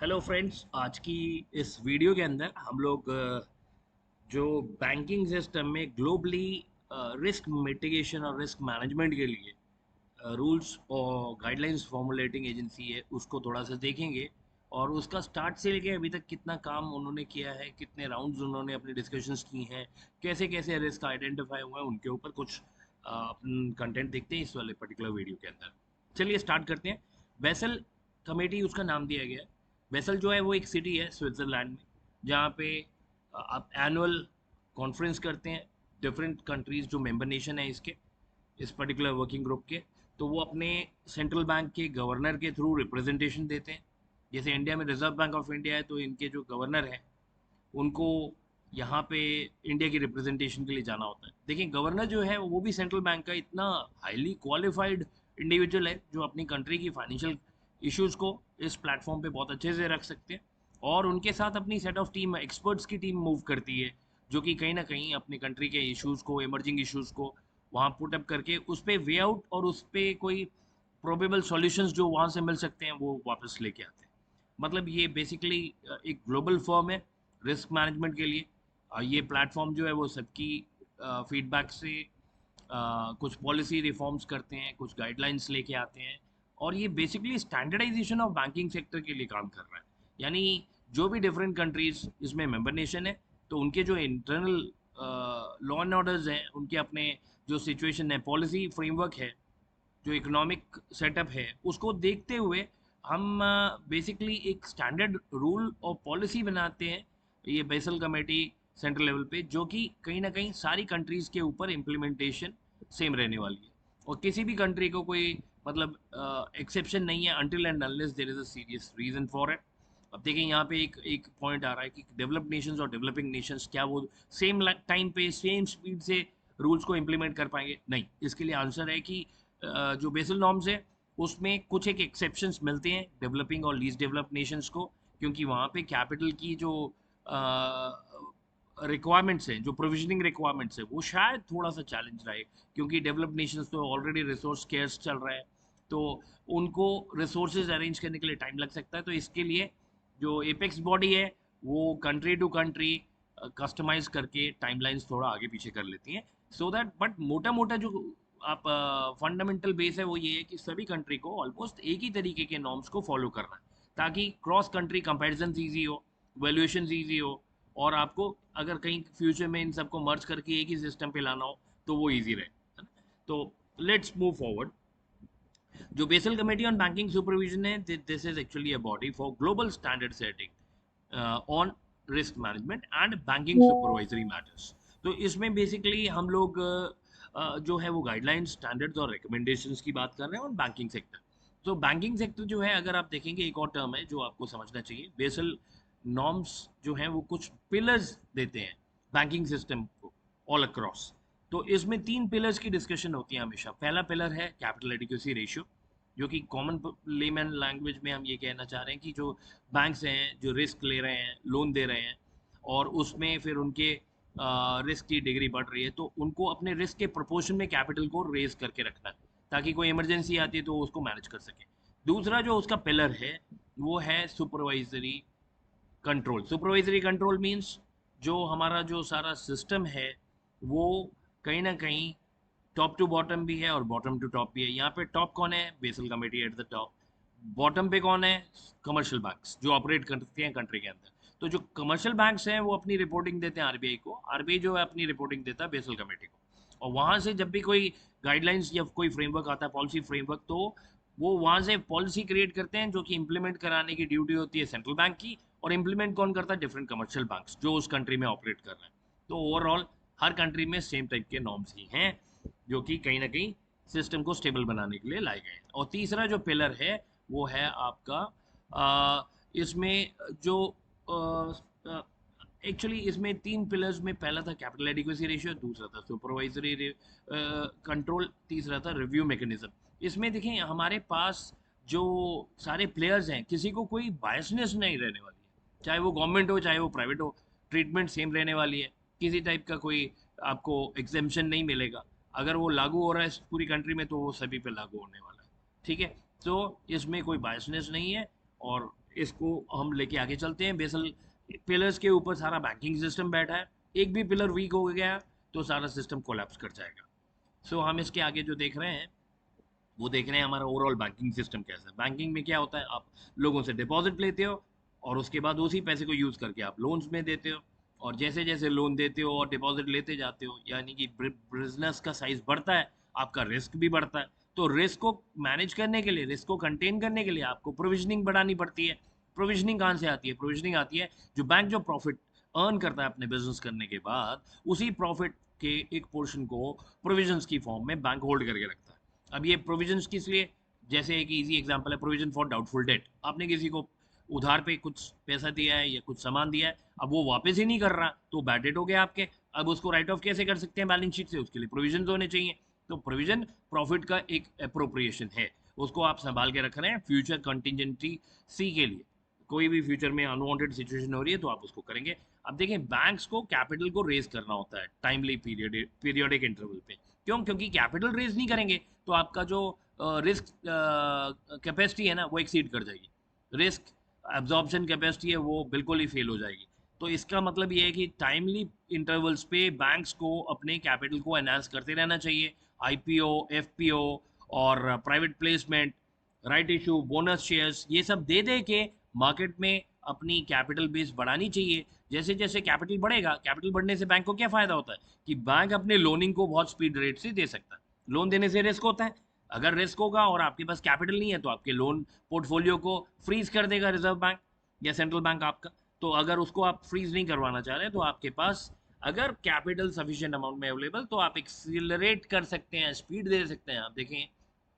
Hello friends, आज की इस वीडियो के अंदर हम लोग जो बैंकिंग सिस्टम में ग्लोबली रिस्क मिटिगेशन और रिस्क मैनेजमेंट के लिए रूल्स और गाइडलाइंस फॉर्मुलेटिंग एजेंसी है उसको थोड़ा सा देखेंगे। और उसका स्टार्ट से लेके अभी तक कितना काम उन्होंने किया है, कितने राउंड्स उन्होंने अपनी डिस्कशंस की हैं, कैसे कैसे रिस्क आइडेंटिफाई हुआ है, उनके ऊपर कुछ कंटेंट देखते हैं इस वाले पर्टिकुलर वीडियो के अंदर। चलिए स्टार्ट करते हैं। बेसल कमेटी उसका नाम दिया गया है। बेसल जो है वो एक सिटी है स्विट्ज़रलैंड में, जहाँ पे आप एनुअल कॉन्फ्रेंस करते हैं। डिफरेंट कंट्रीज़ जो मेंबर नेशन है इसके, इस पर्टिकुलर वर्किंग ग्रुप के, तो वो अपने सेंट्रल बैंक के गवर्नर के थ्रू रिप्रेजेंटेशन देते हैं। जैसे इंडिया में रिजर्व बैंक ऑफ इंडिया है, तो इनके जो गवर्नर हैं उनको यहाँ पे इंडिया की रिप्रेजेंटेशन के लिए जाना होता है। देखिए, गवर्नर जो है वो भी सेंट्रल बैंक का इतना हाईली क्वालिफाइड इंडिविजुअल है जो अपनी कंट्री की फाइनेंशियल इश्यूज को इस प्लेटफॉर्म पे बहुत अच्छे से रख सकते हैं। और उनके साथ अपनी सेट ऑफ टीम एक्सपर्ट्स की टीम मूव करती है, जो कि कहीं ना कहीं अपनी कंट्री के इश्यूज को, इमर्जिंग इश्यूज को वहाँ पुट अप करके उस पर वे आउट और उस पर कोई प्रोबेबल सॉल्यूशंस जो वहाँ से मिल सकते हैं वो वापस लेके आते हैं। मतलब ये बेसिकली एक ग्लोबल फर्म है रिस्क मैनेजमेंट के लिए। ये प्लेटफॉर्म जो है वो सबकी फीडबैक से कुछ पॉलिसी रिफॉर्म्स करते हैं, कुछ गाइडलाइंस लेके आते हैं। और ये basically standardisation of banking sector के लिए काम कर रहा है। यानी जो भी डिफरेंट कंट्रीज इसमें मेंबर नेशन है, तो उनके जो इंटरनल लॉ एंड ऑर्डर्स हैं, उनके अपने जो सिचुएशन है, पॉलिसी फ्रेमवर्क है, जो इकोनॉमिक सेटअप है, उसको देखते हुए हम बेसिकली एक स्टैंडर्ड रूल और पॉलिसी बनाते हैं। ये बेसल कमेटी सेंट्रल लेवल पे, जो कि कहीं ना कहीं सारी कंट्रीज के ऊपर इम्प्लीमेंटेशन सेम रहने वाली है। और किसी भी कंट्री को कोई मतलब एक्सेप्शन नहीं है until and unless there is a serious reason for it. अब देखिए, यहाँ पे एक एक पॉइंट आ रहा है कि डेवलप्ड नेशंस और डेवलपिंग नेशंस क्या वो सेम टाइम पे सेम स्पीड से रूल्स को इम्प्लीमेंट कर पाएंगे? नहीं। इसके लिए आंसर है कि जो बेसल नॉर्म्स है उसमें कुछ एक एक्सेप्शंस मिलते हैं डेवलपिंग और लीस्ट डेवलप्ड नेशंस को, क्योंकि वहाँ पे कैपिटल की जो रिक्वायरमेंट्स हैं, जो प्रोविजनिंग रिक्वायरमेंट्स है, वो शायद थोड़ा सा चैलेंज रहे, क्योंकि डेवलप्ड नेशंस तो ऑलरेडी रिसोर्स स्केर्स चल रहा है, तो उनको रिसोर्सेज अरेंज करने के लिए टाइम लग सकता है। तो इसके लिए जो एपेक्स बॉडी है वो कंट्री टू कंट्री कस्टमाइज करके टाइमलाइंस थोड़ा आगे पीछे कर लेती हैं, सो दैट। बट मोटा मोटा जो आप फंडामेंटल बेस है वो ये है कि सभी कंट्री को ऑलमोस्ट एक ही तरीके के नॉर्म्स को फॉलो करना है, ताकि क्रॉस कंट्री कंपैरिजन ईजी हो, वैल्यूएशन ईजी हो, और आपको अगर कहीं फ्यूचर में इन सबको मर्ज करके एक ही सिस्टम पे लाना हो तो वो ईजी रहे, है ना? तो लेट्स मूव फॉरवर्ड। जो Basel Committee on Banking Supervision है, this is actually a body for global standard setting on risk management and banking supervisory matters. तो इसमें बेसिकली हम लोग जो है वो गाइडलाइंस, स्टैंडर्ड्स और रिकमेंडेशंस की बात कर रहे हैं ऑन बैंकिंग सेक्टर। तो बैंकिंग सेक्टर जो है, अगर आप देखेंगे, एक और टर्म है जो आपको समझना चाहिए। बेसल नॉर्म्स जो हैं वो कुछ पिलर्स देते हैं बैंकिंग सिस्टम को ऑल अक्रॉस। तो इसमें तीन पिलर्स की डिस्कशन होती है हमेशा। पहला पिलर है कैपिटल एडिक्वेसी रेशियो, जो कि कॉमन लेमैन लैंग्वेज में हम ये कहना चाह रहे हैं कि जो बैंक्स हैं जो रिस्क ले रहे हैं, लोन दे रहे हैं, और उसमें फिर उनके रिस्क की डिग्री बढ़ रही है, तो उनको अपने रिस्क के प्रोपोर्शन में कैपिटल को रेज करके रखना है, ताकि कोई इमरजेंसी आती है तो उसको मैनेज कर सके। दूसरा जो उसका पिलर है वो है supervisory control. Supervisory control means जो हमारा जो सारा सिस्टम है वो कहीं ना कहीं टॉप टू बॉटम भी है और बॉटम टू टॉप भी है। यहाँ पे टॉप कौन है? Basal committee at the top. Bottom पे कौन है? कमर्शियल बैंक्स जो ऑपरेट करते हैं कंट्री के अंदर। तो जो कमर्शियल बैंक्स हैं वो अपनी रिपोर्टिंग देते हैं आरबीआई को, आरबीआई जो है अपनी रिपोर्टिंग देता है बेसल कमेटी को। और वहाँ से जब भी कोई गाइडलाइंस या कोई फ्रेमवर्क आता है, पॉलिसी फ्रेमवर्क, तो वो वहाँ से पॉलिसी क्रिएट करते हैं, जो कि इंप्लीमेंट कराने की ड्यूटी होती है सेंट्रल बैंक की। और इंप्लीमेंट कौन करता है? डिफरेंट कमर्शियल बैंक्स जो उस कंट्री में ऑपरेट कर रहे हैं। तो ओवरऑल हर कंट्री में सेम टाइप के नॉर्म्स ही हैं, जो कि कहीं ना कहीं सिस्टम को स्टेबल बनाने के लिए लाए गए हैं। और तीसरा जो पिलर है वो है आपका इसमें जो एक्चुअली इसमें तीन पिलर्स में, पहला था कैपिटल एडिक्वेसी रेशियो, दूसरा था सुपरवाइजरी कंट्रोल, तीसरा था रिव्यू मैकेनिज्म। इसमें देखें, हमारे पास जो सारे प्लेयर्स हैं, किसी को कोई बायसनेस नहीं रहने वाली है, चाहे वो गवर्नमेंट हो चाहे वो प्राइवेट हो, ट्रीटमेंट सेम रहने वाली है। किसी टाइप का कोई आपको एग्जेम्पशन नहीं मिलेगा। अगर वो लागू हो रहा है पूरी कंट्री में तो वो सभी पे लागू होने वाला है, ठीक है? तो इसमें कोई बायसनेस नहीं है, और इसको हम लेके आगे चलते हैं। बेसल पिलर्स के ऊपर सारा बैंकिंग सिस्टम बैठा है, एक भी पिलर वीक हो गया तो सारा सिस्टम कोलैप्स कर जाएगा। सो हम इसके आगे जो देख रहे हैं वो देख रहे हैं हमारा ओवरऑल बैंकिंग सिस्टम कैसा है। बैंकिंग में क्या होता है, आप लोगों से डिपॉजिट लेते हो और उसके बाद उसी पैसे को यूज़ करके आप लोन्स में देते हो, और जैसे जैसे लोन देते हो और डिपॉजिट लेते जाते हो, यानी कि बिजनेस का साइज बढ़ता है, आपका रिस्क भी बढ़ता है। तो रिस्क को मैनेज करने के लिए, रिस्क को कंटेन करने के लिए आपको प्रोविजनिंग बढ़ानी पड़ती है। प्रोविजनिंग कहाँ से आती है? प्रोविजनिंग आती है जो बैंक जो प्रॉफिट अर्न करता है अपने बिजनेस करने के बाद, उसी प्रॉफिट के एक पोर्शन को प्रोविजंस की फॉर्म में बैंक होल्ड करके रखता है। अब ये प्रोविजंस किस लिए? जैसे एक इजी एग्जांपल है प्रोविजन फॉर डाउटफुल डेट। आपने किसी को उधार पे कुछ पैसा दिया है या कुछ सामान दिया है, अब वो वापस ही नहीं कर रहा तो बैड डेट हो गया आपके। अब उसको राइट ऑफ कैसे कर सकते हैं बैलेंस शीट से? उसके लिए प्रोविजन होने चाहिए। तो प्रोविजन प्रॉफिट का एक अप्रोप्रिएशन है, उसको आप संभाल के रख रहे हैं फ्यूचर कंटिजेंसी सी के लिए। कोई भी फ्यूचर में अनवांटेड सिचुएशन हो रही है तो आप उसको करेंगे। अब देखें, बैंक्स को कैपिटल को रेज करना होता है टाइमली पीरियडिक इंटरवल पे। क्यों? क्योंकि कैपिटल रेज नहीं करेंगे तो आपका जो रिस्क कैपेसिटी है ना वो एक्सीड कर जाएगी, रिस्क एब्जॉर्प्शन कैपेसिटी है वो बिल्कुल ही फेल हो जाएगी। तो इसका मतलब ये है कि टाइमली इंटरवल्स पे बैंक्स को अपने कैपिटल को एनहांस करते रहना चाहिए। आईपीओ, एफपीओ और private placement, right issue, bonus shares, ये सब दे दे के मार्केट में अपनी कैपिटल बेस बढ़ानी चाहिए। जैसे जैसे कैपिटल बढ़ेगा, कैपिटल बढ़ने से बैंक को क्या फायदा होता है कि बैंक अपने लोनिंग को बहुत स्पीड रेट से दे सकता है। लोन देने से रिस्क होता है, अगर रिस्क होगा और आपके पास कैपिटल नहीं है तो आपके लोन पोर्टफोलियो को फ्रीज कर देगा रिजर्व बैंक या सेंट्रल बैंक आपका। तो अगर उसको आप फ्रीज नहीं करवाना चाह रहे तो आपके पास अगर कैपिटल सफिशिएंट अमाउंट में अवेलेबल तो आप एक्सीलरेट कर सकते हैं, स्पीड दे सकते हैं। आप देखें,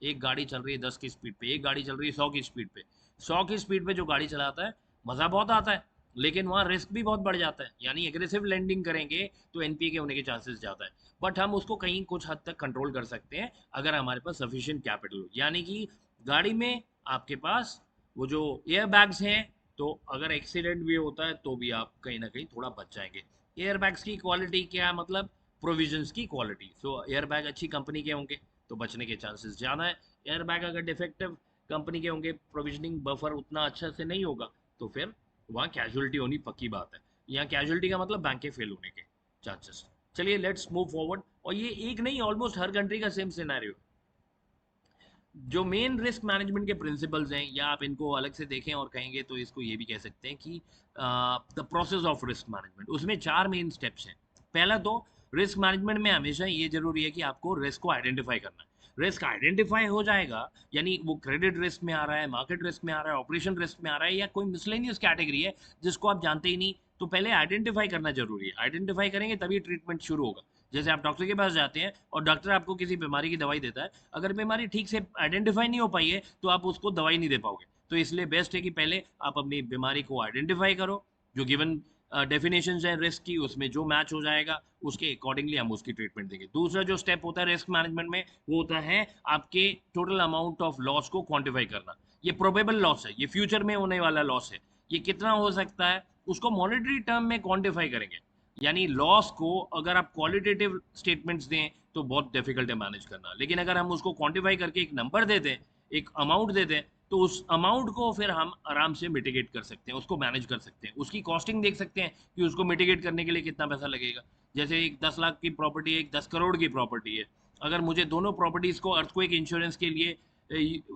एक गाड़ी चल रही है 10 की स्पीड पे, एक गाड़ी चल रही है 100 की स्पीड पे। 100 की स्पीड पे जो गाड़ी चलाता है मज़ा बहुत आता है, लेकिन वहाँ रिस्क भी बहुत बढ़ जाता है। यानी एग्रेसिव लेंडिंग करेंगे तो एनपीए के होने के चांसेस ज़्यादा है। बट हम उसको कहीं कुछ हद तक कंट्रोल कर सकते हैं अगर हमारे पास सफिशिएंट कैपिटल हो। यानी कि गाड़ी में आपके पास वो जो एयर बैग्स हैं, तो अगर एक्सीडेंट भी होता है तो भी आप कहीं ना कहीं थोड़ा बच जाएंगे। एयर बैग्स की क्वालिटी क्या? मतलब प्रोविजंस की क्वालिटी। सो एयर बैग अच्छी कंपनी के होंगे तो बचने के चांसेस ज़्यादा है। एयर बैग अगर डिफेक्टिव कंपनी के होंगे, प्रोविजनिंग बफर उतना अच्छा से नहीं होगा, तो फिर वहाँ कैजुअलिटी होनी पक्की बात है। यहाँ कैजुअलिटी का मतलब बैंक के फेल होने के चांसेस। चलिए लेट्स मूव फॉरवर्ड। और ये एक नहीं, ऑलमोस्ट हर कंट्री का सेम सिनेरियो। जो मेन रिस्क मैनेजमेंट के प्रिंसिपल्स हैं, या आप इनको अलग से देखें और कहेंगे तो इसको ये भी कह सकते हैं कि the process of risk management, उसमें 4 मेन स्टेप्स हैं। पहला तो रिस्क मैनेजमेंट में हमेशा ये जरूरी है कि आपको रिस्क को आइडेंटिफाई करना है। रिस्क आइडेंटिफाई हो जाएगा, यानी वो क्रेडिट रिस्क में आ रहा है, मार्केट रिस्क में आ रहा है, ऑपरेशन रिस्क में आ रहा है, या कोई मिसलेनियस कैटेगरी है जिसको आप जानते ही नहीं, तो पहले आइडेंटिफाई करना जरूरी है। आइडेंटिफाई करेंगे तभी ट्रीटमेंट शुरू होगा। जैसे आप डॉक्टर के पास जाते हैं और डॉक्टर आपको किसी बीमारी की दवाई देता है, अगर बीमारी ठीक से आइडेंटिफाई नहीं हो पाई है तो आप उसको दवाई नहीं दे पाओगे। तो इसलिए बेस्ट है कि पहले आप अपनी बीमारी को आइडेंटिफाई करो, जो गिवन डेफिनेशन है रिस्क की उसमें जो मैच हो जाएगा उसके अकॉर्डिंगली हम उसकी ट्रीटमेंट देंगे। दूसरा जो स्टेप होता है रिस्क मैनेजमेंट में, वो होता है आपके टोटल अमाउंट ऑफ लॉस को क्वांटिफाई करना। ये प्रोबेबल लॉस है, ये फ्यूचर में होने वाला लॉस है, ये कितना हो सकता है उसको मॉनेटरी टर्म में क्वांटिफाई करेंगे। यानी लॉस को अगर आप क्वालिटेटिव स्टेटमेंट्स दें तो बहुत डिफिकल्ट है मैनेज करना, लेकिन अगर हम उसको क्वांटिफाई करके एक नंबर दे दें, एक अमाउंट दे दें, तो उस अमाउंट को फिर हम आराम से मिटिगेट कर सकते हैं, उसको मैनेज कर सकते हैं, उसकी कॉस्टिंग देख सकते हैं कि उसको मिटिगेट करने के लिए कितना पैसा लगेगा। जैसे एक 10 लाख की प्रॉपर्टी है, एक 10 करोड़ की प्रॉपर्टी है, अगर मुझे दोनों प्रॉपर्टीज को अर्थक्वेक इंश्योरेंस के लिए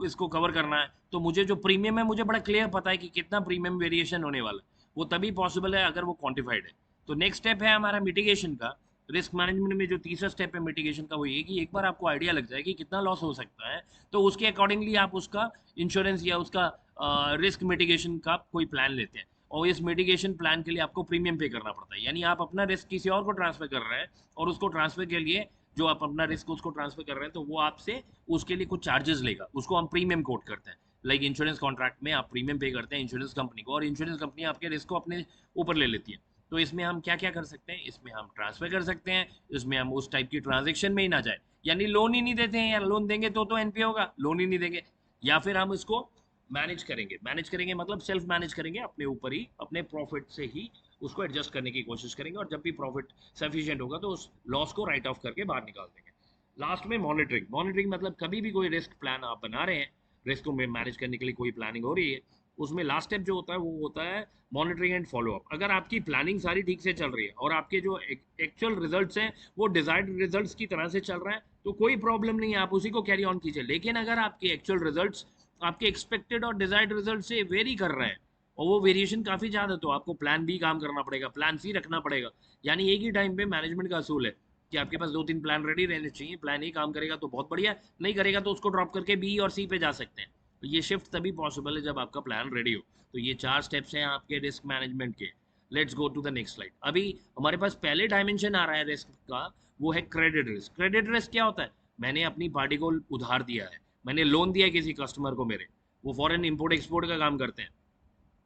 इसको कवर करना है, तो मुझे जो प्रीमियम है मुझे बड़ा क्लियर पता है कि कितना प्रीमियम वेरिएशन होने वाला है। वो तभी पॉसिबल है अगर वो क्वांटिफाइड है। तो नेक्स्ट स्टेप है हमारा मिटिगेशन का। रिस्क मैनेजमेंट में जो तीसरा स्टेप है मिटिगेशन का, वो ये कि एक बार आपको आइडिया लग जाए कि कितना लॉस हो सकता है, तो उसके अकॉर्डिंगली आप उसका इंश्योरेंस या उसका रिस्क मिटिगेशन का कोई प्लान लेते हैं। और इस मिटिगेशन प्लान के लिए आपको प्रीमियम पे करना पड़ता है, यानी आप अपना रिस्क किसी और को ट्रांसफर कर रहे हैं और उसको ट्रांसफर के लिए जो आप अपना रिस्क उसको ट्रांसफर कर रहे हैं तो वो आपसे उसके लिए कुछ चार्जेस लेगा, उसको हम प्रीमियम कोट करते हैं। लाइक इंश्योरेंस कॉन्ट्रैक्ट में आप प्रीमियम पे करते हैं इंश्योरेंस कंपनी को, और इंश्योरेंस कंपनी आपके रिस्क को अपने ऊपर ले लेती है। तो इसमें हम क्या क्या कर सकते हैं? इसमें हम ट्रांसफर कर सकते हैं, इसमें हम उस टाइप की ट्रांजेक्शन में ही ना जाए, यानी लोन ही नहीं देते हैं, या लोन देंगे तो एनपीए होगा, लोन ही नहीं देंगे। या फिर हम इसको मैनेज करेंगे, मैनेज करेंगे मतलब सेल्फ मैनेज करेंगे, अपने ऊपर ही अपने प्रॉफिट से ही उसको एडजस्ट करने की कोशिश करेंगे, और जब भी प्रॉफिट सफिशिएंट होगा तो उस लॉस को राइट ऑफ करके बाहर निकाल देंगे। लास्ट में मॉनिटरिंग। मॉनिटरिंग मतलब कभी भी कोई रिस्क प्लान आप बना रहे हैं, रिस्क को मैनेज करने के लिए कोई प्लानिंग हो रही है, उसमें लास्ट स्टेप जो होता है वो होता है मॉनिटरिंग एंड फॉलोअप। अगर आपकी प्लानिंग सारी ठीक से चल रही है और आपके जो एक्चुअल रिजल्ट्स हैं वो डिजायर्ड रिजल्ट्स की तरह से चल रहा है तो कोई प्रॉब्लम नहीं है, आप उसी को कैरी ऑन कीजिए। लेकिन अगर आपके एक्चुअल रिजल्ट्स आपके एक्सपेक्टेड और डिजायर्ड रिजल्ट से वेरी कर रहे हैं और वो वेरिएशन काफ़ी ज़्यादा, तो आपको प्लान बी काम करना पड़ेगा, प्लान सी रखना पड़ेगा। यानी एक ही टाइम पे मैनेजमेंट का असूल है कि आपके पास 2-3 प्लान रेडी रहने चाहिए। प्लान ए काम करेगा तो बहुत बढ़िया, नहीं करेगा तो उसको ड्रॉप करके बी और सी पे जा सकते हैं। तो ये शिफ्ट तभी पॉसिबल है जब आपका प्लान रेडी हो। तो ये 4 स्टेप्स हैं आपके रिस्क मैनेजमेंट के। Let's go to the next slide. अभी हमारे पास पहले डायमेंशन आ रहा है रिस्क का, वो है क्रेडिट रिस्क। क्रेडिट रिस्क क्या होता है? मैंने अपनी पार्टी को उधार दिया है, मैंने लोन दिया है किसी कस्टमर को मेरे, वो फॉरेन इंपोर्ट एक्सपोर्ट का काम करते हैं।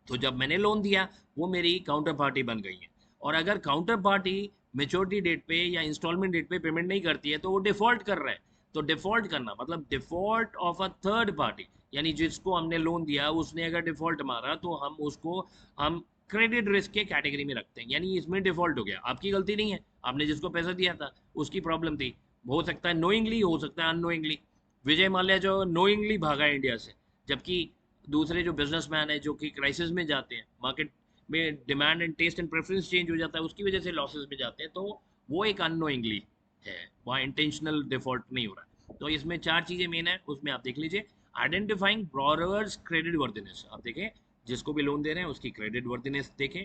तो जब मैंने लोन दिया वो मेरी काउंटर पार्टी बन गई है, और अगर काउंटर पार्टी मेच्योरिटी डेट पे या इंस्टॉलमेंट डेट पे पेमेंट नहीं करती है तो वो डिफॉल्ट कर रहा है। तो डिफॉल्ट करना मतलब default of a third party, यानी जिसको हमने लोन दिया उसने अगर डिफॉल्ट मारा तो हम क्रेडिट रिस्क के कैटेगरी में रखते हैं। यानी इसमें डिफॉल्ट हो गया, आपकी गलती नहीं है, आपने जिसको पैसा दिया था उसकी प्रॉब्लम थी। हो सकता है नोइंगली, हो सकता है अननोइंगली। विजय माल्या जो नोइंगली भागा इंडिया से, जबकि दूसरे जो बिजनेसमैन है जो कि क्राइसिस में जाते हैं, मार्केट में demand and taste and preference change हो जाता है, उसकी वजह से लॉसेस में जाते हैं, तो वो एक अननोइंगली है, वहाँ इंटेंशनल डिफॉल्ट नहीं हो रहा है। तो इसमें 4 चीज़ें मेन है, उसमें आप देख लीजिए। आइडेंटिफाइंग बोरोवर्स क्रेडिट वर्दिनेस, आप देखें जिसको भी लोन दे रहे हैं उसकी क्रेडिट वर्दिनेस देखें,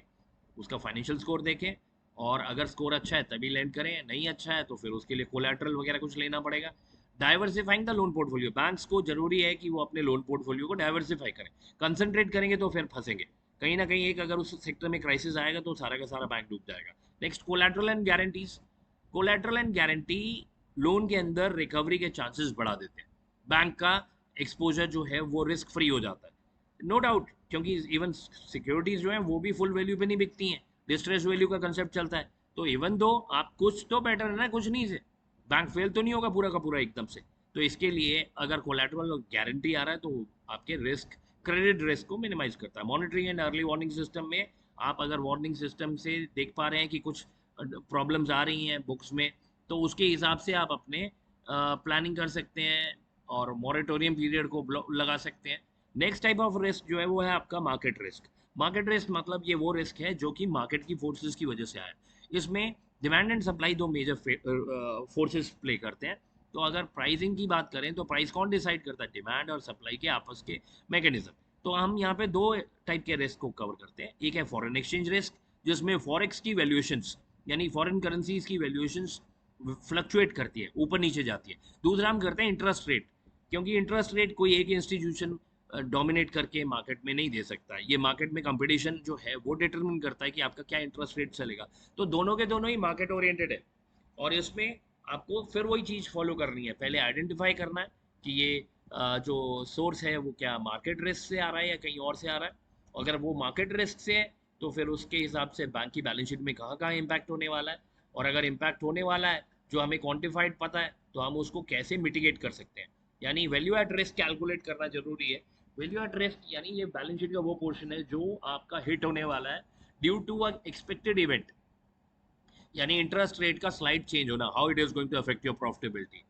उसका फाइनेंशियल स्कोर देखें, और अगर स्कोर अच्छा है तभी लैंड करें, नहीं अच्छा है तो फिर उसके लिए कोलैटरल वगैरह कुछ लेना पड़ेगा। Diversifying the loan portfolio, banks को जरूरी है कि वो अपने लोन पोर्टफोलियो को डाइवर्सिफाई करें। कंसंट्रेट करेंगे तो फिर फंसेंगे, कहीं ना कहीं एक अगर उस सेक्टर में क्राइसिस आएगा तो सारा का सारा बैंक डूब जाएगा। Next, collateral and guarantees. Collateral and guarantee loan के अंदर रिकवरी के चांसेस बढ़ा देते हैं, बैंक का एक्सपोजर जो है वो रिस्क फ्री हो जाता है, नो डाउट, क्योंकि इवन सिक्योरिटीज जो है वो भी फुल वैल्यू पे नहीं बिकती हैं, डिस्ट्रेस वैल्यू का कंसेप्ट चलता है। तो इवन दो आप कुछ तो बेटर है ना कुछ नहीं से, बैंक फेल तो नहीं होगा पूरा का पूरा एकदम से। तो इसके लिए अगर कोलैटरल और गारंटी आ रहा है तो आपके रिस्क, क्रेडिट रिस्क को मिनिमाइज करता है। Monitoring and early warning system में आप अगर वार्निंग सिस्टम से देख पा रहे हैं कि कुछ प्रॉब्लम्स आ रही हैं बुक्स में, तो उसके हिसाब से आप अपने प्लानिंग कर सकते हैं और मॉरेटोरियम पीरियड को लगा सकते हैं। नेक्स्ट टाइप ऑफ रिस्क जो है वो है आपका मार्केट रिस्क। मार्केट रिस्क मतलब ये वो रिस्क है जो कि मार्केट की फोर्सेस की वजह से आया। इसमें डिमांड एंड सप्लाई दो मेजर फोर्सेस प्ले करते हैं। तो अगर प्राइसिंग की बात करें तो प्राइस कौन डिसाइड करता है? डिमांड और सप्लाई के आपस के मैकेनिज्म। तो हम यहाँ पे 2 टाइप के रिस्क को कवर करते हैं। एक है फॉरेन एक्सचेंज रिस्क, जिसमें फॉरेक्स की वैल्यूएशंस यानी फॉरेन करेंसीज की वैल्यूएशंस फ्लक्चुएट करती है, ऊपर नीचे जाती है। दूसरा हम करते हैं इंटरेस्ट रेट, क्योंकि इंटरेस्ट रेट कोई एक इंस्टीट्यूशन डोमिनेट करके मार्केट में नहीं दे सकता, ये मार्केट में कंपटीशन जो है वो डिटरमिन करता है कि आपका क्या इंटरेस्ट रेट चलेगा। तो दोनों के दोनों ही मार्केट ओरिएंटेड है, और इसमें आपको फिर वही चीज़ फॉलो करनी है। पहले आइडेंटिफाई करना है कि ये जो सोर्स है वो क्या मार्केट रिस्क से आ रहा है या कहीं और से आ रहा है। अगर वो मार्केट रिस्क से है तो फिर उसके हिसाब से बैंक की बैलेंस शीट में कहाँ कहाँ इम्पैक्ट होने वाला है, और अगर इम्पैक्ट होने वाला है जो हमें क्वान्टिफाइड पता है तो हम उसको कैसे मिटिगेट कर सकते हैं। यानी वैल्यू एट रिस्क कैलकुलेट करना जरूरी है। वैल्यू एट रिस्क यानी ये बैलेंस शीट का वो पोर्शन है जो आपका हिट होने वाला है due to a expected event, यानी इंटरेस्ट रेट का स्लाइड चेंज होना, how it is going to affect your profitability.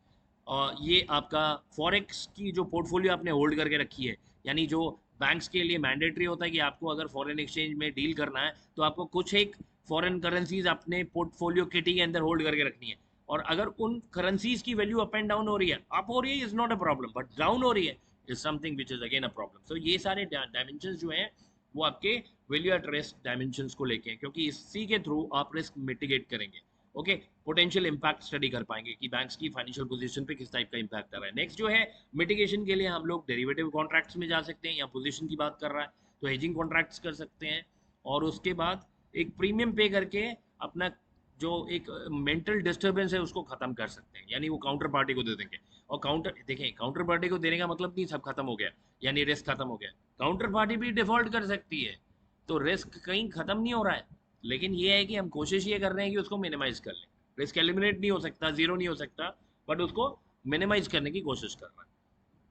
और ये आपका फॉरेक्स की जो पोर्टफोलियो आपने होल्ड करके रखी है, यानी जो बैंक्स के लिए मैंडेटरी होता है कि आपको अगर फॉरेन एक्सचेंज में डील करना है तो आपको कुछ एक फॉरेन करेंसीज अपने पोर्टफोलियो किटी के अंदर होल्ड करके रखनी है। और अगर उन करेंसीज की वैल्यू अप एंड डाउन हो रही है, अप हो रही है is not a problem, but down हो रही है is something which is again a problem. So ये सारे डायमेंशन जो हैं वो आपके वैल्यू एट रिस्क डायमेंशंस को लेके हैं, क्योंकि इसी के थ्रू आप रिस्क मिटिगेट करेंगे। ओके, पोटेंशियल इंपैक्ट स्टडी कर पाएंगे कि बैंक्स की फाइनेंशियल पोजीशन पे किस टाइप का इंपैक्ट आ रहा है। नेक्स्ट जो है मिटिगेशन के लिए हम लोग डेरिवेटिव कॉन्ट्रैक्ट्स में जा सकते हैं, या पोजीशन की बात कर रहा है तो हेजिंग कॉन्ट्रैक्ट्स कर सकते हैं, और उसके बाद एक प्रीमियम पे करके अपना जो एक मेंटल डिस्टर्बेंस है उसको खत्म कर सकते हैं, यानी वो काउंटर पार्टी को दे देंगे। और काउंटर देखें, काउंटर पार्टी को देने का मतलब नहीं सब खत्म हो गया यानी रिस्क खत्म हो गया, काउंटर पार्टी भी डिफॉल्ट कर सकती है, तो रिस्क कहीं खत्म नहीं हो रहा है। लेकिन ये है कि हम कोशिश ये कर रहे हैं कि उसको मिनिमाइज कर लें। रिस्क एलिमिनेट नहीं हो सकता, जीरो नहीं हो सकता, बट उसको मिनिमाइज करने की कोशिश कर रहा है।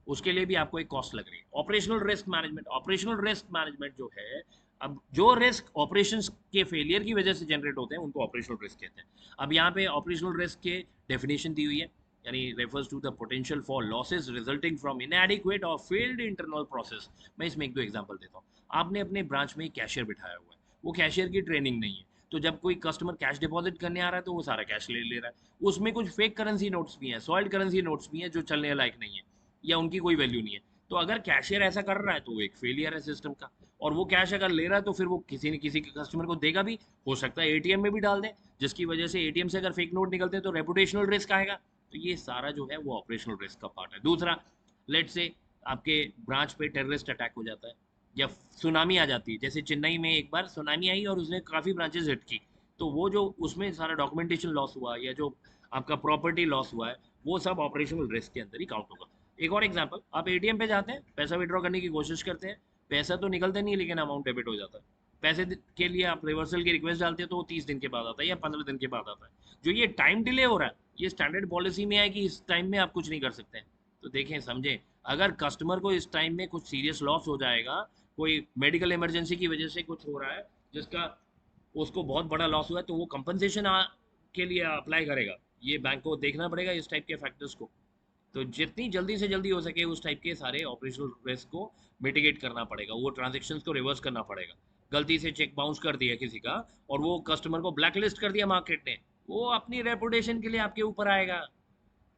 उसके लिए भी आपको एक कॉस्ट लग रही है। Operational risk management, operational risk management जो है, अब जो रिस्क ऑपरेशंस के फेलियर की वजह से जनरेट होते हैं उनको ऑपरेशनल रिस्क कहते हैं। अब यहाँ पे ऑपरेशनल रिस्क के डेफिनेशन दी हुई है, यानी refers to the potential for losses resulting from inadequate और फेल्ड इंटरनल प्रोसेस। मैं इसमें एक दो एग्जांपल देता हूँ। आपने अपने ब्रांच में एक कैशियर बिठाया हुआ है, वो कैशियर की ट्रेनिंग नहीं है, तो जब कोई कस्टमर कैश डिपॉजिट करने आ रहा है तो वो सारा कैश ले ले रहा है। उसमें कुछ फेक करेंसी नोट्स भी हैं, सॉइल्ड करेंसी नोट्स भी हैं जो चलने लायक नहीं है या उनकी कोई वैल्यू नहीं है। तो अगर कैशियर ऐसा कर रहा है तो वो एक फेलियर है सिस्टम का। और वो कैश अगर ले रहा है तो फिर वो किसी न किसी के कस्टमर को देगा भी, हो सकता है एटीएम में भी डाल दे, जिसकी वजह से एटीएम से अगर फेक नोट निकलते हैं तो रेपुटेशनल रिस्क आएगा। तो ये सारा जो है वो ऑपरेशनल रिस्क का पार्ट है। दूसरा, लेट से आपके ब्रांच पे टेररिस्ट अटैक हो जाता है या सुनामी आ जाती है, जैसे चेन्नई में एक बार सुनामी आई और उसने काफ़ी ब्रांचेस हिट की, तो वो जो उसमें सारा डॉक्यूमेंटेशन लॉस हुआ या जो आपका प्रॉपर्टी लॉस हुआ है, वो सब ऑपरेशनल रिस्क के अंदर ही काउंट होगा। एक और एग्जांपल, आप एटीएम पे जाते हैं, पैसा विड्रॉ करने की कोशिश करते हैं, पैसा तो निकलता नहीं लेकिन अमाउंट डेबिट हो जाता है। पैसे के लिए आप रिवर्सल की रिक्वेस्ट डालते हैं तो वो 30 दिन के बाद आता है या 15 दिन के बाद आता है। जो ये टाइम डिले हो रहा है, ये स्टैंडर्ड पॉलिसी में है कि इस टाइम में आप कुछ नहीं कर सकते हैं। तो देखें समझें, अगर कस्टमर को इस टाइम में कुछ सीरियस लॉस हो जाएगा, कोई मेडिकल इमरजेंसी की वजह से कुछ हो रहा है जिसका उसको बहुत बड़ा लॉस हुआ है, तो वो कंपनसेशन के लिए अप्लाई करेगा। ये बैंक को देखना पड़ेगा इस टाइप के फैक्टर्स को। तो जितनी जल्दी से जल्दी हो सके उस टाइप के सारे ऑपरेशनल रिस्क को मिटिगेट करना पड़ेगा, वो ट्रांजेक्शन्स को रिवर्स करना पड़ेगा। गलती से चेक बाउंस कर दिया किसी का और वो कस्टमर को ब्लैकलिस्ट कर दिया मार्केट ने, वो अपनी रेपुटेशन के लिए आपके ऊपर आएगा,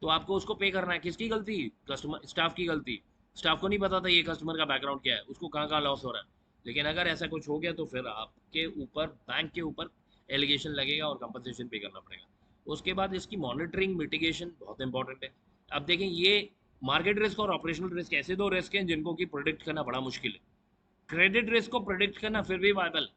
तो आपको उसको पे करना है। किसकी गलती? कस्टमर, स्टाफ की गलती। स्टाफ को नहीं पता था ये कस्टमर का बैकग्राउंड क्या है, उसको कहाँ कहाँ लॉस हो रहा है। लेकिन अगर ऐसा कुछ हो गया तो फिर आपके ऊपर, बैंक के ऊपर एलिगेशन लगेगा और कंपनसेशन पे करना पड़ेगा। उसके बाद इसकी मॉनिटरिंग मिटिगेशन बहुत इंपॉर्टेंट है। अब देखें, ये मार्केट रिस्क और ऑपरेशनल रिस्क ऐसे दो रिस्क हैं जिनको कि प्रोडिक्ट करना बड़ा मुश्किल है। क्रेडिट रिस्क को प्रोडिक्ट करना फिर भी वायबल,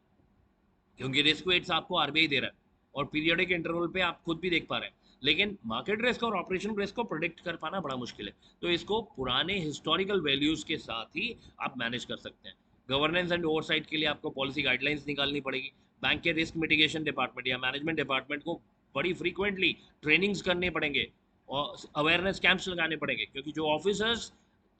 क्योंकि रिस्क वेट्स आपको आरबीआई दे रहा है और पीरियडिक इंटरवल पे आप खुद भी देख पा रहे हैं। लेकिन मार्केट रिस्क और ऑपरेशनल रिस्क को प्रोडिक्ट कर पाना बड़ा मुश्किल है, तो इसको पुराने हिस्टोरिकल वैल्यूज के साथ ही आप मैनेज कर सकते हैं। गवर्नेंस एंड ओवरसाइट के लिए आपको पॉलिसी गाइडलाइंस निकालनी पड़ेगी। बैंक के रिस्क मिटिगेशन डिपार्टमेंट या मैनेजमेंट डिपार्टमेंट को बड़ी फ्रीक्वेंटली ट्रेनिंग्स करने पड़ेंगे और अवेयरनेस कैंप्स लगाने पड़ेंगे, क्योंकि जो ऑफिसर्स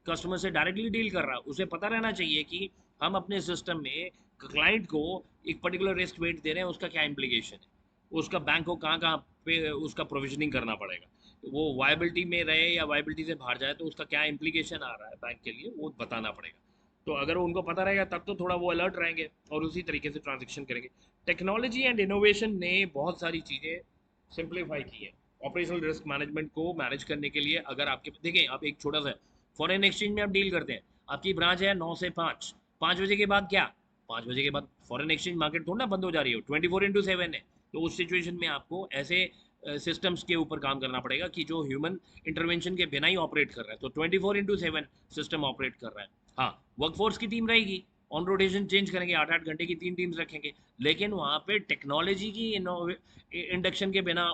कस्टमर से डायरेक्टली डील कर रहा है उसे पता रहना चाहिए कि हम अपने सिस्टम में क्लाइंट को एक पर्टिकुलर रिस्क वेट दे रहे हैं, उसका क्या इम्प्लीकेशन है, उसका बैंक को कहाँ कहाँ पे उसका प्रोविजनिंग करना पड़ेगा, तो वो वायबिलिटी में रहे या वायबिलिटी से बाहर जाए तो उसका क्या इम्प्लीकेशन आ रहा है बैंक के लिए, वो बताना पड़ेगा। तो अगर उनको पता रहेगा तब तो थोड़ा वो अलर्ट रहेंगे और उसी तरीके से ट्रांजेक्शन करेंगे। टेक्नोलॉजी एंड इनोवेशन ने बहुत सारी चीज़ें सिंप्लीफाई की है ऑपरेशनल रिस्क मैनेजमेंट को मैनेज करने के लिए। अगर आपके देखें, आप एक छोटा सा फॉरेन एक्सचेंज में आप डील करते हैं, आपकी ब्रांच है 9 से 5, 5 बजे के बाद क्या, 5 बजे के बाद फॉरेन एक्सचेंज मार्केट थोड़ा ना बंद हो जा रही हो, 24x7 है। तो उस सिचुएशन में आपको ऐसे सिस्टम्स के ऊपर काम करना पड़ेगा कि जो ह्यूमन इंटरवेंशन के बिना ही ऑपरेट कर रहा है, तो 24x7 सिस्टम ऑपरेट कर रहा है। हाँ, वर्कफोर्स की टीम रहेगी, ऑन रोटेशन चेंज करेंगे, 8-8 घंटे की 3 टीम्स रखेंगे, लेकिन वहाँ पे टेक्नोलॉजी की इंडक्शन के बिना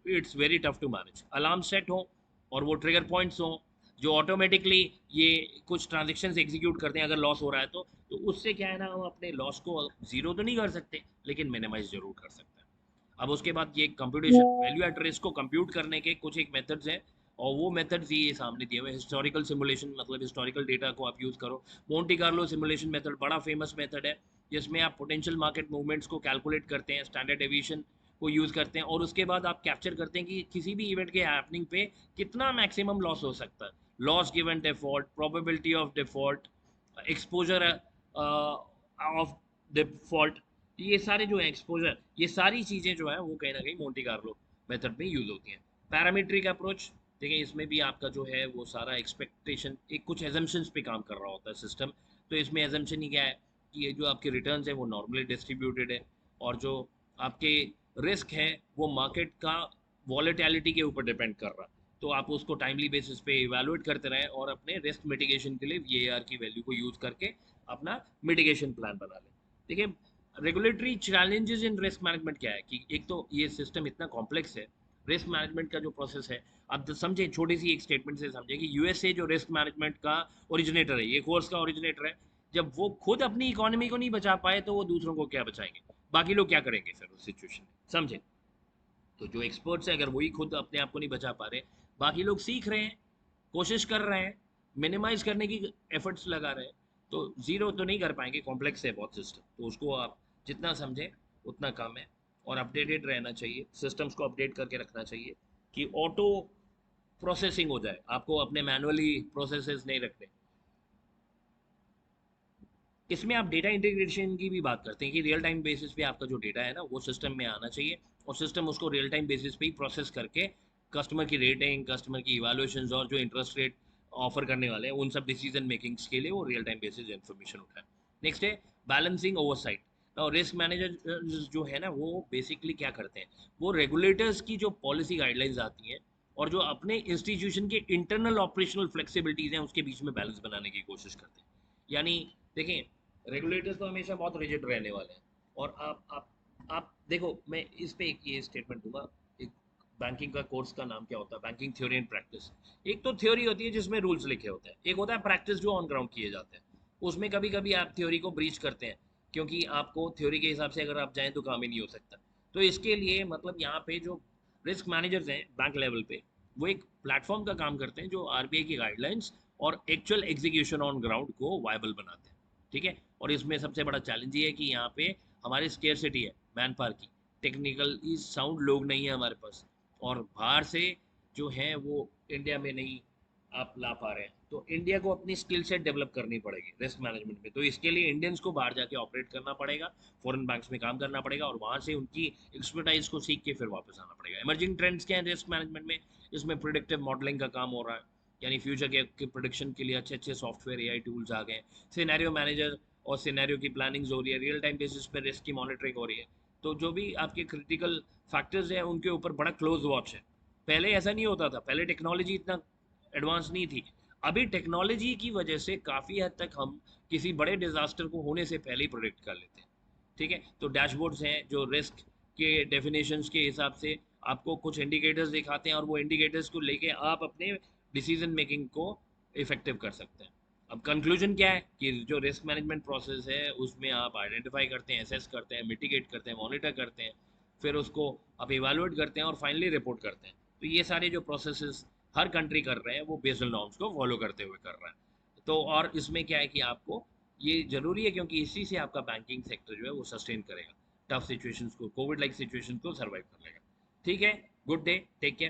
it's very tough to manage. Alarm set हो और वो ट्रिगर पॉइंट्स हो जो ऑटोमेटिकली ये कुछ ट्रांजेक्शन एग्जीक्यूट करते हैं अगर लॉस हो रहा है तो उससे क्या है ना, हम अपने लॉस को जीरो तो नहीं कर सकते लेकिन मिनिमाइज जरूर कर सकते हैं। अब उसके बाद ये कंप्यूटेशन वैल्यू एट रिस्क को कंप्यूट करने के कुछ एक मेथड्स हैं, और वो मेथड्स ये सामने दिए हुए। हिस्टोरिकल सिमुलेशन, मतलब हिस्टोरिकल डेटा को आप यूज़ करो। मोंटी कार्लो सिमुलेशन मेथड बड़ा फेमस मेथड है, जिसमें आप पोटेंशियल मार्केट मूवमेंट्स को कैलकुलेट करते हैं, स्टैंडर्ड डेविएशन को यूज़ करते हैं, और उसके बाद आप कैप्चर करते हैं कि किसी भी इवेंट के हैपनिंग पे कितना मैक्सिमम लॉस हो सकता है, loss given default, probability of default, exposure of default. ये सारे जो है एक्सपोजर, ये सारी चीज़ें जो है वो कहीं ना कहीं मोंटी कार्लो मेथड में यूज़ होती हैं। पैरामीट्रिक अप्रोच, देखिए इसमें भी आपका जो है वो सारा एक्सपेक्टेशन, एक कुछ एजम्पशंस पे काम कर रहा होता है सिस्टम। तो इसमें एजम्पशन ही क्या है कि ये जो आपके रिटर्न्स है वो नॉर्मली डिस्ट्रीब्यूटेड है, और जो आपके रिस्क है वो मार्केट का वॉलेटिलिटी के ऊपर डिपेंड कर रहा है। तो आप उसको टाइमली बेसिस पे इवेलुएट करते रहें और अपने रिस्क मिटिगेशन के लिए वीएआर की वैल्यू को यूज़ करके अपना मिटिगेशन प्लान बना लें। देखिए, regulatory challenges in risk management क्या है कि एक तो ये सिस्टम इतना कॉम्प्लेक्स है, रिस्क मैनेजमेंट का जो प्रोसेस है। अब समझें, छोटी सी एक स्टेटमेंट से समझें कि यूएसए जो रिस्क मैनेजमेंट का ओरिजिनेटर है, ये कोर्स का ओरिजिनेटर है, जब वो खुद अपनी इकोनॉमी को नहीं बचा पाए तो वो दूसरों को क्या बचाएंगे, बाकी लोग क्या करेंगे फिर उस सिचुएशन में, समझें। तो जो एक्सपर्ट्स हैं अगर वही खुद अपने आप को नहीं बचा पा रहे, बाकी लोग सीख रहे हैं, कोशिश कर रहे हैं, मिनिमाइज करने की एफर्ट्स लगा रहे हैं, तो ज़ीरो तो नहीं कर पाएंगे, कॉम्प्लेक्स है बहुत सिस्टम। तो उसको आप जितना समझें उतना कम है, और अपडेटेड रहना चाहिए, सिस्टम्स को अपडेट करके रखना चाहिए कि ऑटो प्रोसेसिंग हो जाए, आपको अपने मैनुअली प्रोसेसेस नहीं रखने। इसमें आप डेटा इंटीग्रेशन की भी बात करते हैं कि रियल टाइम बेसिस पे आपका जो डेटा है ना वो सिस्टम में आना चाहिए, और सिस्टम उसको रियल टाइम बेसिस पे ही प्रोसेस करके कस्टमर की रेटिंग, कस्टमर की इवैल्यूएशंस और जो इंटरेस्ट रेट ऑफर करने वाले हैं उन सब डिसीजन मेकिंग्स के लिए वो रियल टाइम बेसिस इन्फॉर्मेशन उठाए। नेक्स्ट है बैलेंसिंग ओवरसाइट। और रिस्क मैनेजर जो है ना वो बेसिकली क्या करते हैं, वो रेगुलेटर्स की जो पॉलिसी गाइडलाइंस आती हैं और जो अपने इंस्टीट्यूशन के इंटरनल ऑपरेशनल फ्लेक्सिबिलिटीज हैं उसके बीच में बैलेंस बनाने की कोशिश करते हैं। यानी देखें, रेगुलेटर्स तो हमेशा बहुत रिजिड रहने वाले हैं, और आप देखो, मैं इस पे एक ये स्टेटमेंट दूंगा। एक बैंकिंग का कोर्स का नाम क्या होता है, बैंकिंग थ्योरी एंड प्रैक्टिस। एक तो थ्योरी होती है जिसमें रूल्स लिखे होते हैं, एक होता है प्रैक्टिस जो ऑन ग्राउंड किए जाते हैं। उसमें कभी कभी आप थ्योरी को ब्रीच करते हैं, क्योंकि आपको थ्योरी के हिसाब से अगर आप जाएं तो काम ही नहीं हो सकता। तो इसके लिए मतलब यहाँ पे जो रिस्क मैनेजर्स हैं बैंक लेवल पे, वो एक प्लेटफॉर्म का काम करते हैं जो आरबीआई की गाइडलाइंस और एक्चुअल एग्जीक्यूशन ऑन ग्राउंड को वायबल बनाते हैं। ठीक है, और इसमें सबसे बड़ा चैलेंज ये है कि यहाँ पे हमारी स्केर्सिटी है मैन पावर की, टेक्निकल साउंड लोग नहीं है हमारे पास, और बाहर से जो है वो इंडिया में नहीं आप ला पा रहे हैं। तो इंडिया को अपनी स्किल सेट डेवलप करनी पड़ेगी रिस्क मैनेजमेंट में, तो इसके लिए इंडियंस को बाहर जाके ऑपरेट करना पड़ेगा, फॉरेन बैंक्स में काम करना पड़ेगा, और वहाँ से उनकी एक्सपर्टाइज को सीख के फिर वापस आना पड़ेगा। इमर्जिंग ट्रेंड्स क्या है रिस्क मैनेजमेंट में, इसमें प्रिडिक्टिव मॉडलिंग का काम हो रहा है, यानी फ्यूचर के प्रोडिक्शन के लिए अच्छे अच्छे सॉफ्टवेयर एआई टूल्स आ गए हैं। सिनेरियो मैनेजर और सिनेरियो की प्लानिंग हो रही है, रियल टाइम बेसिस पे रिस्क की मॉनिटरिंग हो रही है। तो जो भी आपके क्रिटिकल फैक्टर्स हैं उनके ऊपर बड़ा क्लोज वॉच है। पहले ऐसा नहीं होता था, पहले टेक्नोलॉजी इतना एडवांस नहीं थी। अभी टेक्नोलॉजी की वजह से काफ़ी हद तक हम किसी बड़े डिजास्टर को होने से पहले ही प्रोडिक्ट कर लेते हैं। ठीक है, तो डैशबोर्ड्स हैं जो रिस्क के डेफिनेशंस के हिसाब से आपको कुछ इंडिकेटर्स दिखाते हैं, और वो इंडिकेटर्स को लेके आप अपने डिसीजन मेकिंग को इफेक्टिव कर सकते हैं। अब कंक्लूजन क्या है कि जो रिस्क मैनेजमेंट प्रोसेस है उसमें आप आइडेंटिफाई करते हैं, एसेस करते हैं, मिटिगेट करते हैं, मॉनिटर करते हैं, फिर उसको आप इवेलुएट करते हैं और फाइनली रिपोर्ट करते हैं। तो ये सारे जो प्रोसेसेस हर कंट्री कर रहे हैं वो बेसल नॉर्म्स को फॉलो करते हुए कर रहे हैं। तो और इसमें क्या है कि आपको ये ज़रूरी है, क्योंकि इसी से आपका बैंकिंग सेक्टर जो है वो सस्टेन करेगा, टफ सिचुएशंस को, कोविड लाइक सिचुएशन को सर्वाइव कर लेगा। ठीक है, गुड डे, टेक केयर।